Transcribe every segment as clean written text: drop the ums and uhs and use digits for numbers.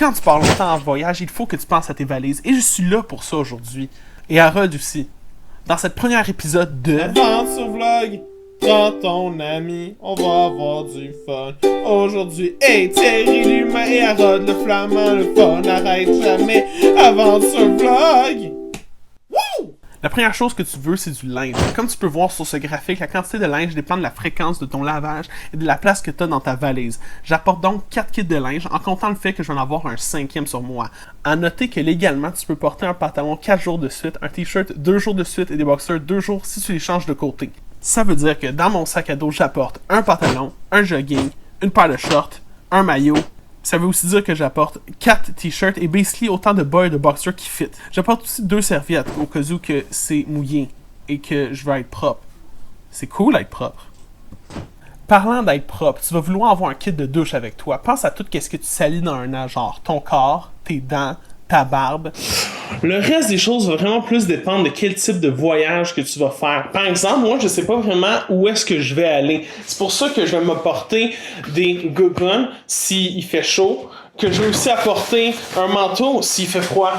Quand tu pars longtemps en voyage, il faut que tu penses à tes valises. Et je suis là pour ça aujourd'hui. Et Harold aussi. Dans cette première épisode de... Aventure Vlog, prends ton ami, on va avoir du fun. Aujourd'hui, hey, Thierry l'humain et Harold le flamand, le fun n'arrête jamais. Aventure Vlog! Wouh! La première chose que tu veux, c'est du linge. Comme tu peux voir sur ce graphique, la quantité de linge dépend de la fréquence de ton lavage et de la place que tu as dans ta valise. J'apporte donc 4 kits de linge en comptant le fait que je vais en avoir un 5e sur moi. À noter que légalement, tu peux porter un pantalon 4 jours de suite, un t-shirt 2 jours de suite et des boxers 2 jours si tu les changes de côté. Ça veut dire que dans mon sac à dos, j'apporte un pantalon, un jogging, une paire de shorts, un maillot. Ça veut aussi dire que j'apporte 4 t-shirts et basically autant de bas et de boxers qui fit. J'apporte aussi 2 serviettes au cas où que c'est mouillé et que je veux être propre. C'est cool d'être propre. Parlant d'être propre, tu vas vouloir avoir un kit de douche avec toi. Pense à tout ce que tu salis dans un an, genre ton corps, tes dents, ta barbe. Le reste des choses va vraiment plus dépendre de quel type de voyage que tu vas faire. Par exemple, moi, je sais pas vraiment où est-ce que je vais aller. C'est pour ça que je vais m'apporter des gougounes s'il fait chaud, que je vais aussi apporter un manteau s'il fait froid.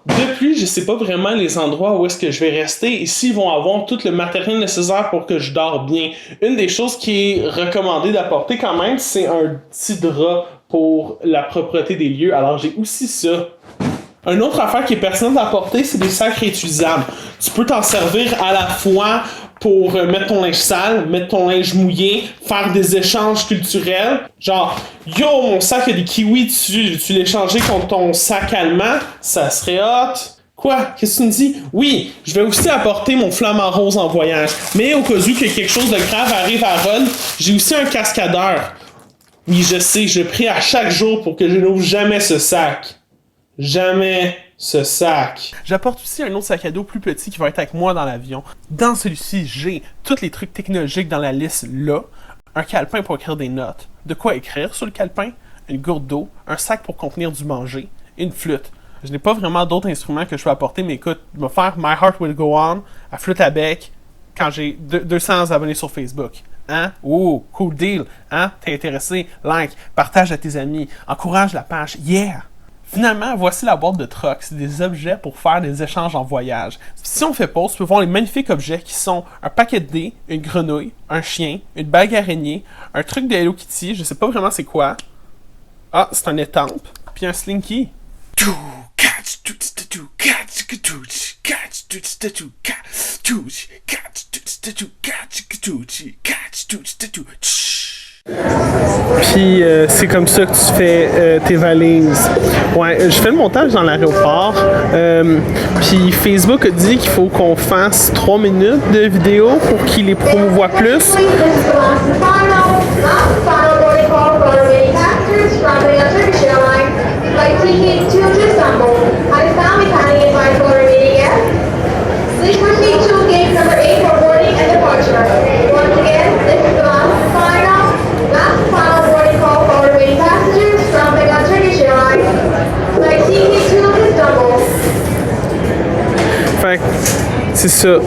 De plus, je sais pas vraiment les endroits où est-ce que je vais rester et s'ils vont avoir tout le matériel nécessaire pour que je dors bien. Une des choses qui est recommandée d'apporter quand même, c'est un petit drap pour la propreté des lieux. Alors, j'ai aussi ça. Une autre affaire qui est pertinente à apporter, c'est des sacs réutilisables. Tu peux t'en servir à la fois pour mettre ton linge sale, mettre ton linge mouillé, faire des échanges culturels. Genre, yo, mon sac a des kiwis dessus, tu l'échangeais contre ton sac allemand, ça serait hot. Quoi? Qu'est-ce que tu me dis? Oui, je vais aussi apporter mon flamant rose en voyage. Mais au cas où que quelque chose de grave arrive à Harold, j'ai aussi un cascadeur. Oui, je sais, je prie à chaque jour pour que je n'ouvre jamais ce sac. Jamais ce sac. J'apporte aussi un autre sac à dos plus petit qui va être avec moi dans l'avion. Dans celui-ci, j'ai tous les trucs technologiques dans la liste là. Un calepin pour écrire des notes. De quoi écrire sur le calepin? Une gourde d'eau. Un sac pour contenir du manger. Une flûte. Je n'ai pas vraiment d'autres instruments que je peux apporter, mais écoute, je vais faire My Heart Will Go On à flûte à bec quand j'ai 200 abonnés sur Facebook. Hein? Oh, cool deal. Hein? T'es intéressé? Like, partage à tes amis, encourage la page. Yeah! Finalement, voici la boîte de truck. C'est des objets pour faire des échanges en voyage. Si on fait pause, tu peux voir les magnifiques objets qui sont un paquet de dés, une grenouille, un chien, une bague araignée, un truc de Hello Kitty, je sais pas vraiment c'est quoi. Ah, c'est un étampe, puis un slinky. Puis c'est comme ça que tu fais tes valises. Ouais, je fais le montage dans l'aéroport. Puis Facebook a dit qu'il faut qu'on fasse 3 minutes de vidéo pour qu'il les promouvoie plus. Fait c'est ça.